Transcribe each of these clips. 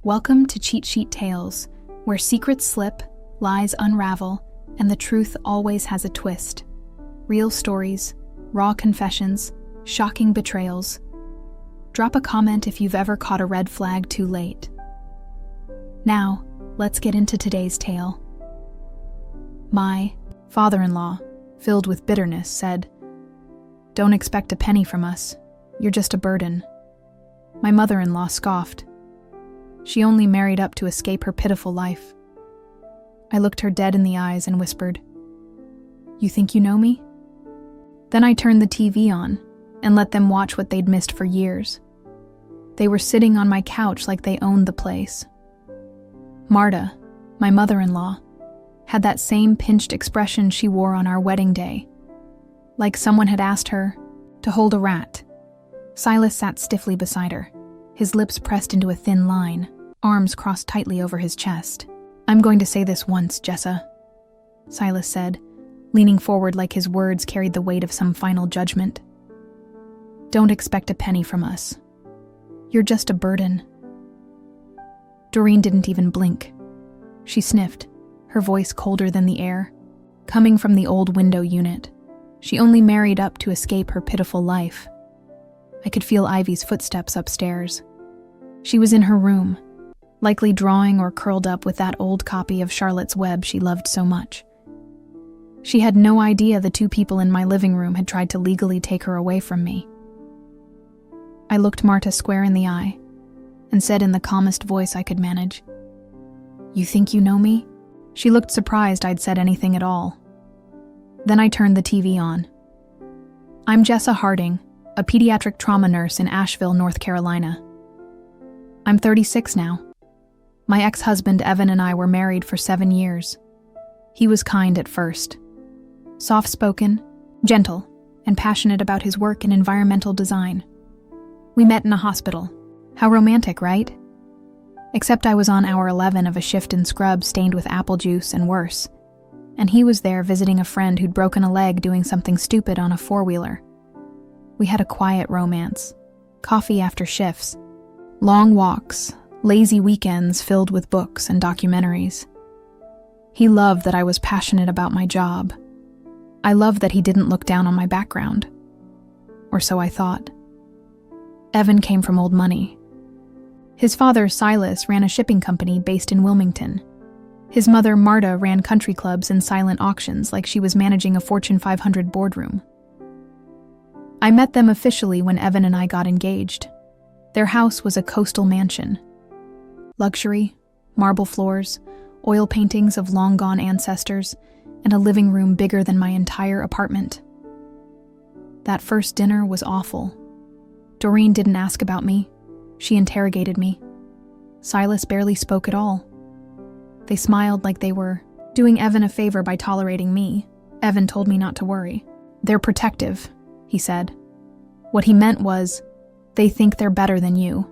Welcome to Cheat Sheet Tales, where secrets slip, lies unravel, and the truth always has a twist. Real stories, raw confessions, shocking betrayals. Drop a comment if you've ever caught a red flag too late. Now, let's get into today's tale. My father-in-law, filled with bitterness, said, "Don't expect a penny from us. You're just a burden." My mother-in-law scoffed. She only married up to escape her pitiful life. I looked her dead in the eyes and whispered, "You think you know me?" Then I turned the TV on and let them watch what they'd missed for years. They were sitting on my couch like they owned the place. Marta, my mother-in-law, had that same pinched expression she wore on our wedding day, like someone had asked her to hold a rat. Silas sat stiffly beside her, his lips pressed into a thin line, arms crossed tightly over his chest. "I'm going to say this once, Jessa," Silas said, leaning forward like his words carried the weight of some final judgment. "Don't expect a penny from us. You're just a burden." Doreen didn't even blink. She sniffed, her voice colder than the air, coming from the old window unit. She only married up to escape her pitiful life. I could feel Ivy's footsteps upstairs. She was in her room, likely drawing or curled up with that old copy of Charlotte's Web she loved so much. She had no idea the two people in my living room had tried to legally take her away from me. I looked Marta square in the eye and said in the calmest voice I could manage, "You think you know me?" She looked surprised I'd said anything at all. Then I turned the TV on. "I'm Jessa Harding, a pediatric trauma nurse in Asheville, North Carolina. I'm 36 now. My ex-husband Evan and I were married for 7 years. He was kind at first. Soft-spoken, gentle, and passionate about his work in environmental design. We met in a hospital. How romantic, right? Except I was on hour 11 of a shift in scrub stained with apple juice and worse, and he was there visiting a friend who'd broken a leg doing something stupid on a four-wheeler. We had a quiet romance, coffee after shifts, long walks, lazy weekends filled with books and documentaries. He loved that I was passionate about my job. I loved that he didn't look down on my background. Or so I thought. Evan came from old money. His father, Silas, ran a shipping company based in Wilmington. His mother, Marta, ran country clubs and silent auctions like she was managing a Fortune 500 boardroom. I met them officially when Evan and I got engaged. Their house was a coastal mansion. Luxury, marble floors, oil paintings of long-gone ancestors, and a living room bigger than my entire apartment. That first dinner was awful. Doreen didn't ask about me. She interrogated me. Silas barely spoke at all. They smiled like they were doing Evan a favor by tolerating me. Evan told me not to worry. "They're protective," he said. What he meant was, they think they're better than you.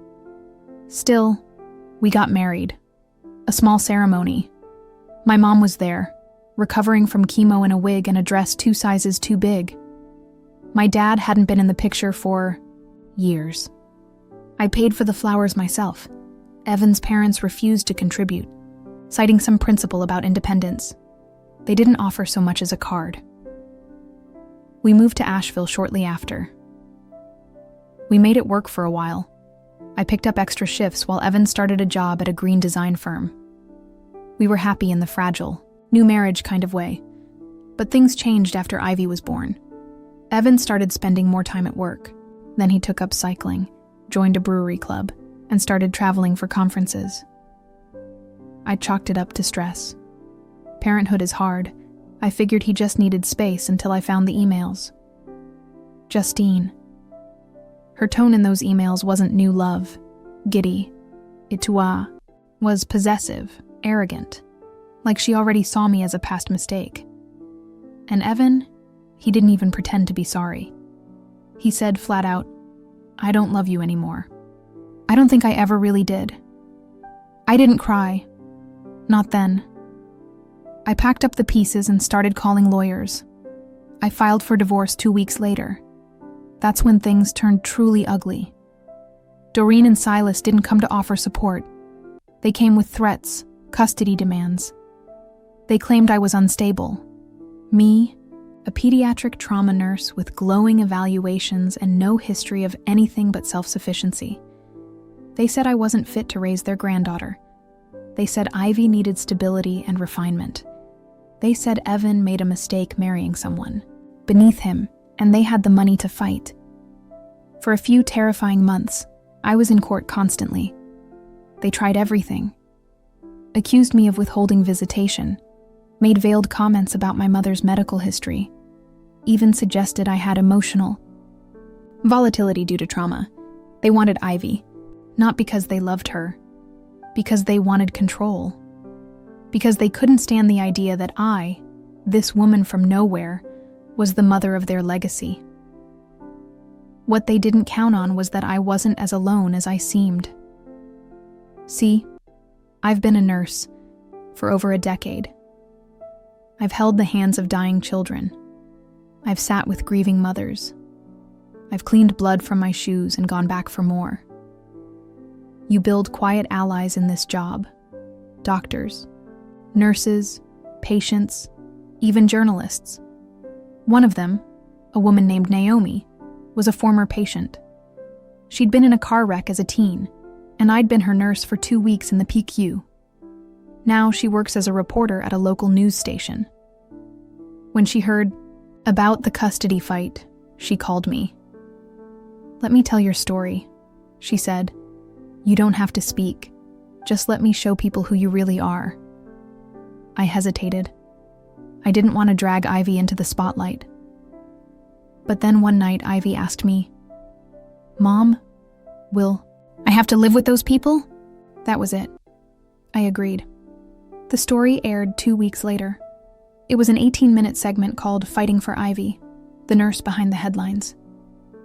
Still, we got married. A small ceremony. My mom was there, recovering from chemo in a wig and a dress 2 sizes too big. My dad hadn't been in the picture for years. I paid for the flowers myself. Evan's parents refused to contribute, citing some principle about independence. They didn't offer so much as a card. We moved to Asheville shortly after. We made it work for a while. I picked up extra shifts while Evan started a job at a green design firm. We were happy in the fragile, new marriage kind of way. But things changed after Ivy was born. Evan started spending more time at work. Then he took up cycling, joined a brewery club, and started traveling for conferences. I chalked it up to stress. Parenthood is hard. I figured he just needed space until I found the emails. Justine. Her tone in those emails wasn't new love, giddy. It was possessive, arrogant, like she already saw me as a past mistake. And Evan, he didn't even pretend to be sorry. He said flat out, "I don't love you anymore." I don't think I ever really did. I didn't cry. Not then. I packed up the pieces and started calling lawyers. I filed for divorce 2 weeks later. That's when things turned truly ugly. Doreen and Silas didn't come to offer support. They came with threats, custody demands. They claimed I was unstable. Me, a pediatric trauma nurse with glowing evaluations and no history of anything but self-sufficiency. They said I wasn't fit to raise their granddaughter. They said Ivy needed stability and refinement. They said Evan made a mistake marrying someone beneath him, and they had the money to fight. For a few terrifying months, I was in court constantly. They tried everything. Accused me of withholding visitation, made veiled comments about my mother's medical history, even suggested I had emotional volatility due to trauma. They wanted Ivy, not because they loved her, because they wanted control. Because they couldn't stand the idea that I, this woman from nowhere, was the mother of their legacy. What they didn't count on was that I wasn't as alone as I seemed. See, I've been a nurse for over a decade. I've held the hands of dying children. I've sat with grieving mothers. I've cleaned blood from my shoes and gone back for more. You build quiet allies in this job. Doctors, nurses, patients, even journalists. One of them, a woman named Naomi, was a former patient. She'd been in a car wreck as a teen, and I'd been her nurse for 2 weeks in the PQ. Now she works as a reporter at a local news station. When she heard about the custody fight, she called me. "Let me tell your story," she said. "You don't have to speak. Just let me show people who you really are." I hesitated. I didn't want to drag Ivy into the spotlight. But then one night Ivy asked me, "Mom, will I have to live with those people?" That was it. I agreed. The story aired 2 weeks later. It was an 18-minute segment called Fighting for Ivy, the nurse behind the headlines.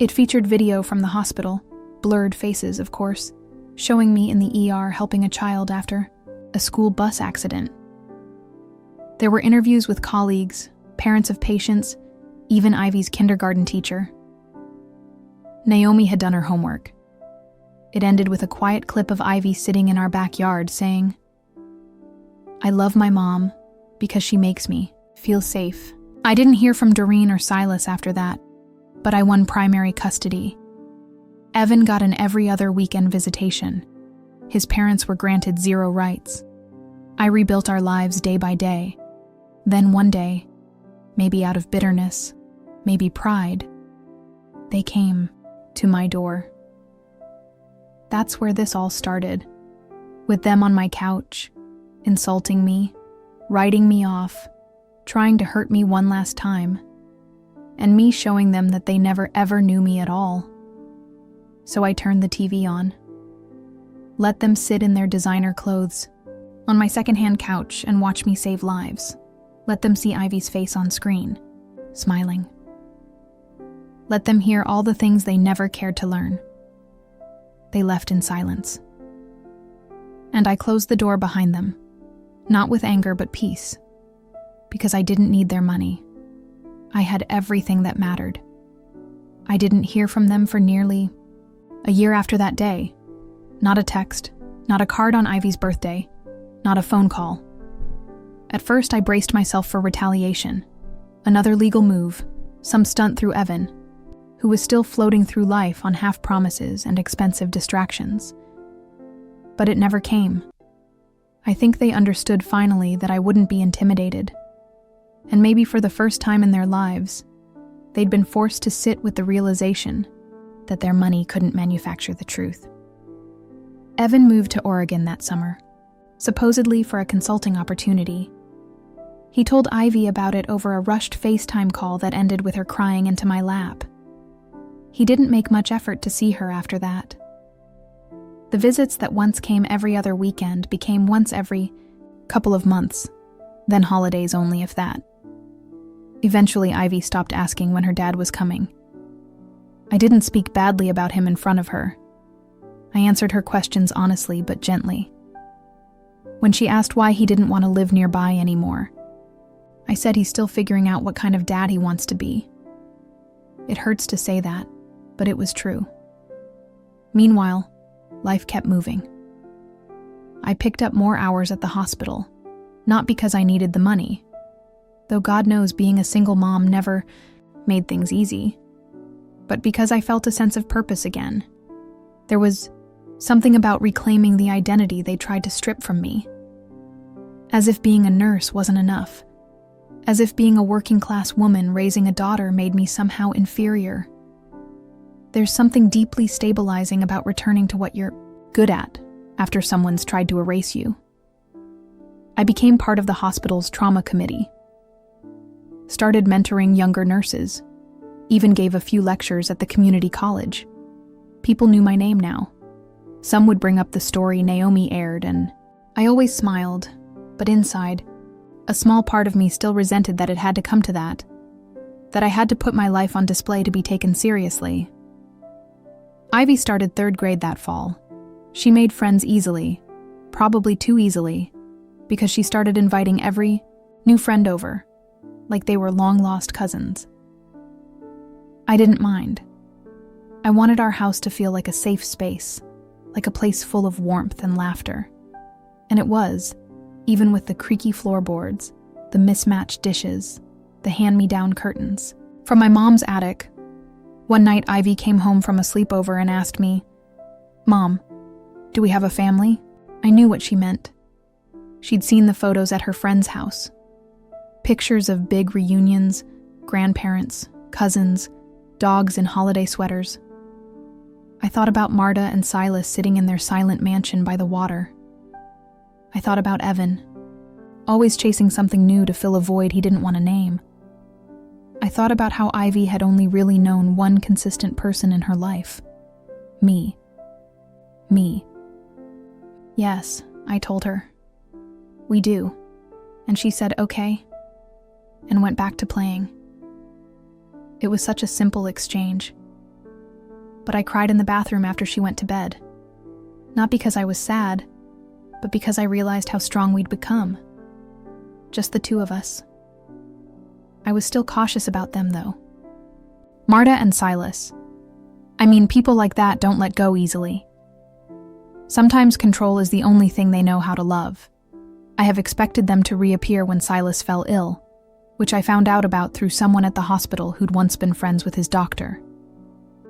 It featured video from the hospital, blurred faces, of course, showing me in the ER helping a child after a school bus accident. There were interviews with colleagues, parents of patients, even Ivy's kindergarten teacher. Naomi had done her homework. It ended with a quiet clip of Ivy sitting in our backyard saying, "I love my mom because she makes me feel safe." I didn't hear from Doreen or Silas after that, but I won primary custody. Evan got an every other weekend visitation. His parents were granted 0 rights. I rebuilt our lives day by day. Then one day, maybe out of bitterness, maybe pride, they came to my door. That's where this all started, with them on my couch, insulting me, writing me off, trying to hurt me one last time, and me showing them that they never ever knew me at all. So I turned the TV on, let them sit in their designer clothes on my secondhand couch and watch me save lives. Let them see Ivy's face on screen, smiling. Let them hear all the things they never cared to learn. They left in silence. And I closed the door behind them, not with anger but peace, because I didn't need their money. I had everything that mattered. I didn't hear from them for nearly a year after that day. Not a text, not a card on Ivy's birthday, not a phone call. At first, I braced myself for retaliation. Another legal move, some stunt through Evan, who was still floating through life on half-promises and expensive distractions. But it never came. I think they understood finally that I wouldn't be intimidated. And maybe for the first time in their lives, they'd been forced to sit with the realization that their money couldn't manufacture the truth. Evan moved to Oregon that summer, supposedly for a consulting opportunity. He told Ivy about it over a rushed FaceTime call that ended with her crying into my lap. He didn't make much effort to see her after that. The visits that once came every other weekend became once every couple of months, then holidays only if that. Eventually, Ivy stopped asking when her dad was coming. I didn't speak badly about him in front of her. I answered her questions honestly but gently. When she asked why he didn't want to live nearby anymore, I said he's still figuring out what kind of dad he wants to be. It hurts to say that, but it was true. Meanwhile, life kept moving. I picked up more hours at the hospital, not because I needed the money, though God knows being a single mom never made things easy, but because I felt a sense of purpose again. There was something about reclaiming the identity they tried to strip from me. As if being a nurse wasn't enough. As if being a working-class woman raising a daughter made me somehow inferior. There's something deeply stabilizing about returning to what you're good at after someone's tried to erase you. I became part of the hospital's trauma committee, started mentoring younger nurses, even gave a few lectures at the community college. People knew my name now. Some would bring up the story Naomi aired, and I always smiled, but inside, a small part of me still resented that it had to come to that I had to put my life on display to be taken seriously. Ivy started 3rd grade that fall. She made friends easily, probably too easily, because she started inviting every new friend over, like they were long-lost cousins. I didn't mind. I wanted our house to feel like a safe space, like a place full of warmth and laughter. And it was, even with the creaky floorboards, the mismatched dishes, the hand-me-down curtains. From my mom's attic, one night Ivy came home from a sleepover and asked me, "Mom, do we have a family?" I knew what she meant. She'd seen the photos at her friend's house. Pictures of big reunions, grandparents, cousins, dogs in holiday sweaters. I thought about Marta and Silas sitting in their silent mansion by the water. I thought about Evan, always chasing something new to fill a void he didn't want to name. I thought about how Ivy had only really known one consistent person in her life. Me. "Yes," I told her. "We do." And she said, "Okay," and went back to playing. It was such a simple exchange. But I cried in the bathroom after she went to bed. Not because I was sad, but because I realized how strong we'd become. Just the two of us. I was still cautious about them, though. Marta and Silas. I mean, people like that don't let go easily. Sometimes control is the only thing they know how to love. I have expected them to reappear when Silas fell ill, which I found out about through someone at the hospital who'd once been friends with his doctor.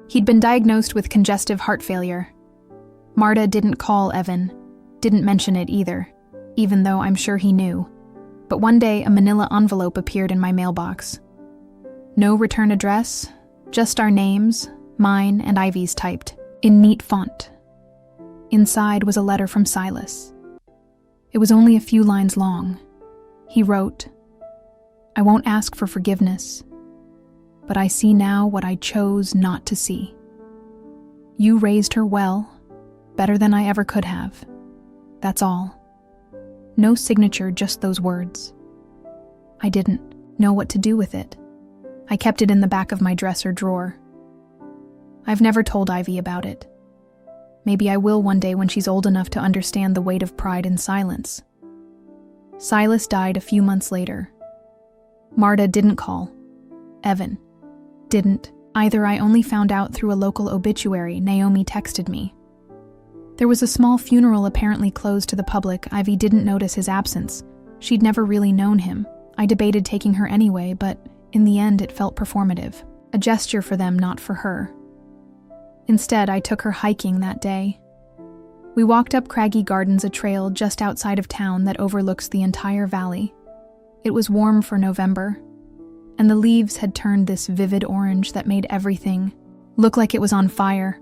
He'd been diagnosed with congestive heart failure. Marta didn't call Evan, didn't mention it either, even though I'm sure he knew. But one day a manila envelope appeared in my mailbox. No return address, just our names, mine and Ivy's typed, in neat font. Inside was a letter from Silas. It was only a few lines long. He wrote, "I won't ask for forgiveness, but I see now what I chose not to see. You raised her well, better than I ever could have. That's all." No signature, just those words. I didn't know what to do with it. I kept it in the back of my dresser drawer. I've never told Ivy about it. Maybe I will one day when she's old enough to understand the weight of pride in silence. Silas died a few months later. Marta didn't call. Evan didn't. Either. I only found out through a local obituary. Naomi texted me. There was a small funeral apparently closed to the public. Ivy didn't notice his absence. She'd never really known him. I debated taking her anyway, but in the end it felt performative. A gesture for them, not for her. Instead, I took her hiking that day. We walked up Craggy Gardens, a trail just outside of town that overlooks the entire valley. It was warm for November, and the leaves had turned this vivid orange that made everything look like it was on fire.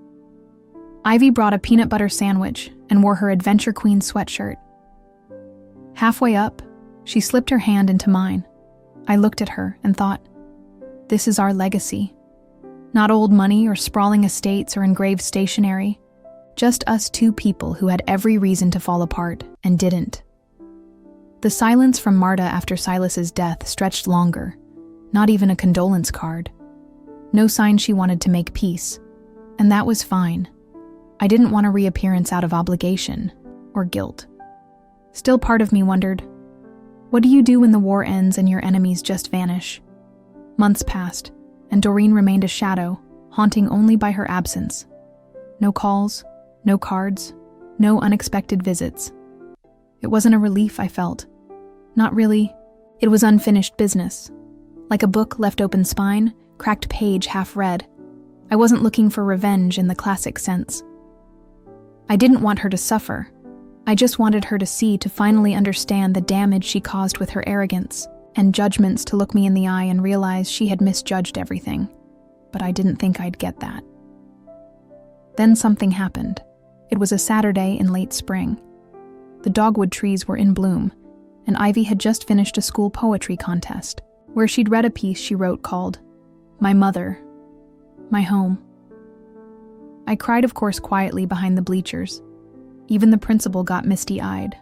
Ivy brought a peanut butter sandwich and wore her Adventure Queen sweatshirt. Halfway up, she slipped her hand into mine. I looked at her and thought, this is our legacy. Not old money or sprawling estates or engraved stationery. Just us two people who had every reason to fall apart and didn't. The silence from Marta after Silas's death stretched longer. Not even a condolence card. No sign she wanted to make peace. And that was fine. I didn't want a reappearance out of obligation or guilt. Still, part of me wondered, what do you do when the war ends and your enemies just vanish? Months passed, and Doreen remained a shadow, haunting only by her absence. No calls, no cards, no unexpected visits. It wasn't a relief I felt. Not really. It was unfinished business. Like a book left open spine, cracked page half read. I wasn't looking for revenge in the classic sense. I didn't want her to suffer. I just wanted her to finally understand the damage she caused with her arrogance, and judgments to look me in the eye and realize she had misjudged everything. But I didn't think I'd get that. Then something happened. It was a Saturday in late spring. The dogwood trees were in bloom, and Ivy had just finished a school poetry contest, where she'd read a piece she wrote called "My Mother, My Home." I cried, of course, quietly behind the bleachers. Even the principal got misty-eyed.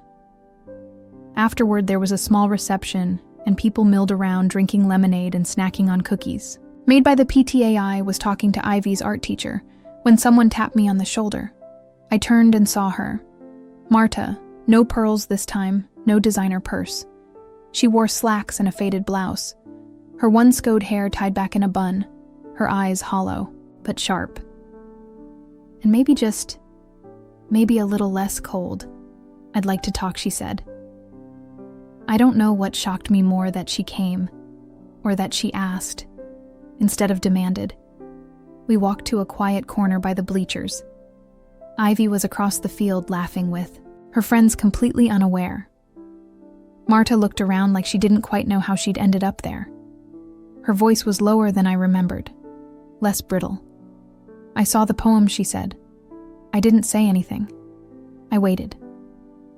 Afterward, there was a small reception, and people milled around drinking lemonade and snacking on cookies. Made by the PTA. I was talking to Ivy's art teacher when someone tapped me on the shoulder. I turned and saw her. Marta, no pearls this time, no designer purse. She wore slacks and a faded blouse, her one-scode hair tied back in a bun, her eyes hollow, but sharp. And maybe a little less cold. "I'd like to talk," she said. I don't know what shocked me more, that she came, or that she asked, instead of demanded. We walked to a quiet corner by the bleachers. Ivy was across the field laughing with her friends, completely unaware. Marta looked around like she didn't quite know how she'd ended up there. Her voice was lower than I remembered, less brittle. "I saw the poem," she said. I didn't say anything. I waited.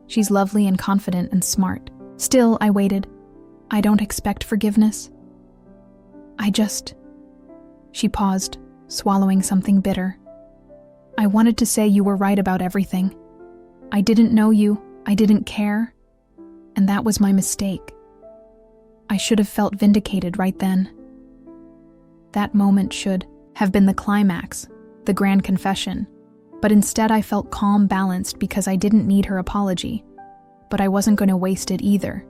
She's lovely and confident and smart. Still, I waited. I don't expect forgiveness. She paused, swallowing something bitter. "I wanted to say you were right about everything. I didn't know you, I didn't care, and that was my mistake. I should have felt vindicated right then. That moment should have been the climax, the grand confession, but instead I felt calm, balanced, because I didn't need her apology, but I wasn't going to waste it either.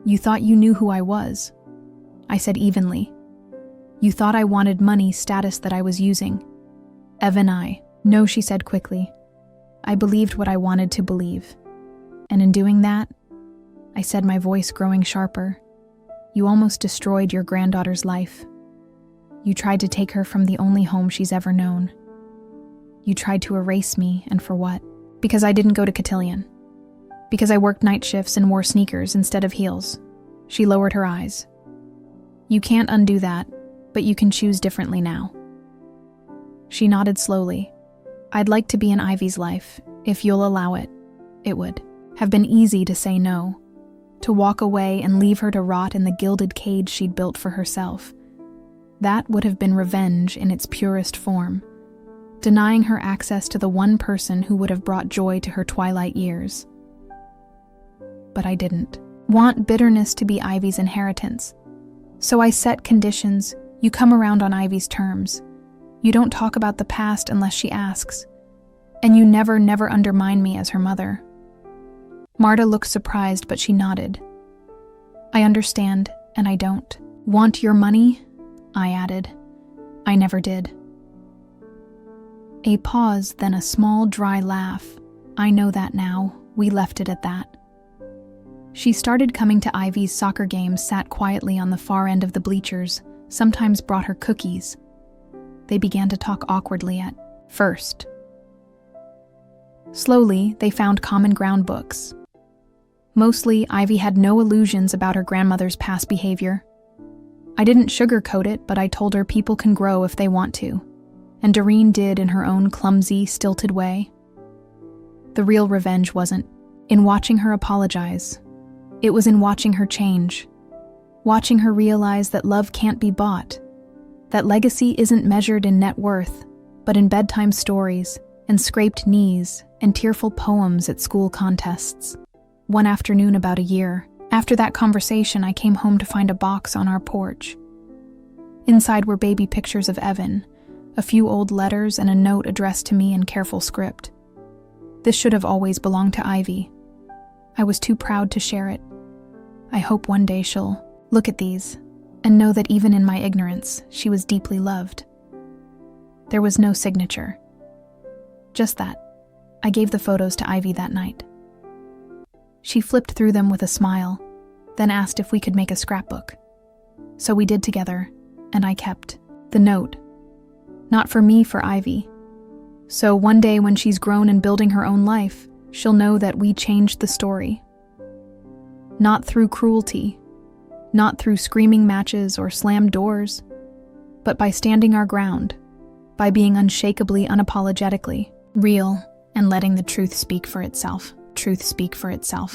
You thought you knew who I was," I said evenly. "You thought I wanted money, status that I was using. No," she said quickly. "I believed what I wanted to believe. And in doing that," I said, my voice growing sharper, "you almost destroyed your granddaughter's life. You tried to take her from the only home she's ever known. You tried to erase me, and for what? Because I didn't go to cotillion. Because I worked night shifts and wore sneakers instead of heels." She lowered her eyes. "You can't undo that, but you can choose differently now." She nodded slowly. "I'd like to be in Ivy's life, if you'll allow it." It would have been easy to say no, to walk away and leave her to rot in the gilded cage she'd built for herself. That would have been revenge in its purest form, denying her access to the one person who would have brought joy to her twilight years. But I didn't want bitterness to be Ivy's inheritance. So I set conditions. You come around on Ivy's terms. You don't talk about the past unless she asks. And you never undermine me as her mother." Marta looked surprised, but she nodded. "I understand, and I don't want your money," I added. "I never did." A pause, then a small, dry laugh. "I know that now. We left it at that." She started coming to Ivy's soccer games, sat quietly on the far end of the bleachers, sometimes brought her cookies. They began to talk awkwardly at first. Slowly, they found common ground: books. Mostly, Ivy had no illusions about her grandmother's past behavior. I didn't sugarcoat it, but I told her people can grow if they want to, and Doreen did in her own clumsy, stilted way. The real revenge wasn't in watching her apologize. It was in watching her change, watching her realize that love can't be bought, that legacy isn't measured in net worth, but in bedtime stories and scraped knees and tearful poems at school contests. One afternoon about a year after that conversation, I came home to find a box on our porch. Inside were baby pictures of Evan, a few old letters, and a note addressed to me in careful script. This should have always belonged to Ivy. I was too proud to share it. I hope one day she'll look at these and know that even in my ignorance, she was deeply loved. There was no signature. Just that. I gave the photos to Ivy that night. She flipped through them with a smile, then asked if we could make a scrapbook. So we did together, and I kept the note. Not for me, for Ivy. So one day when she's grown and building her own life, she'll know that we changed the story. Not through cruelty, not through screaming matches or slammed doors, but by standing our ground, by being unshakably, unapologetically real and letting the truth speak for itself. Truth speak for itself.